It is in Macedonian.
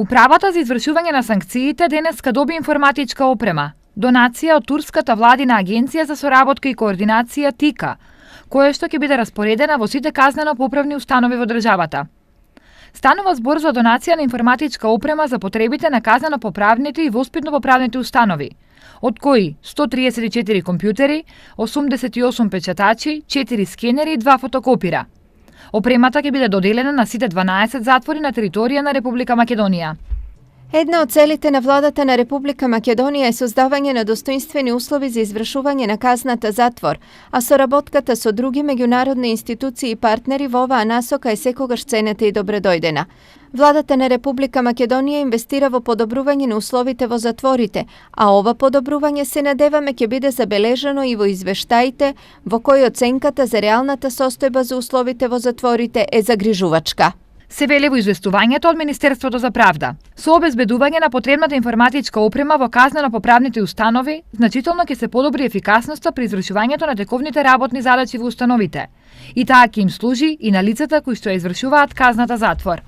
Управата за извршување на санкциите денеска доби информатичка опрема, донација од турската владина агенција за соработка и координација ТИКА, која што ќе биде распоредена во сите казнено-поправни установи во државата. Станува збор за донација на информатичка опрема за потребите на казнено-поправните и воспитно-поправните установи, од кои 134 компјутери, 88 печатачи, 4 скенери и 2 фотокопира. Опремата ќе биде доделена на сите 12 затвори на територија на Република Македонија. Една од целите на владата на Република Македонија е создавање на достоинствени услови за извршување на казната затвор, а соработката со други меѓународни институции и партнери во оваа насока е секогаш ценета и добредојдена. Владата на Република Македонија инвестира во подобрување на условите во затворите, а ова подобрување се надеваме ќе биде забележано и во извештаите во кои оценката за реалната состојба за условите во затворите е загрижувачка. Се вели во известувањето од Министерството за правда. Со обезбедување на потребната информатичка опрема во казнено-поправните установи, значително ќе се подобри ефикасноста при извршувањето на тековните работни задачи во установите. И таа ќе им служи и на лицата кои што ја извршуваат казната затвор.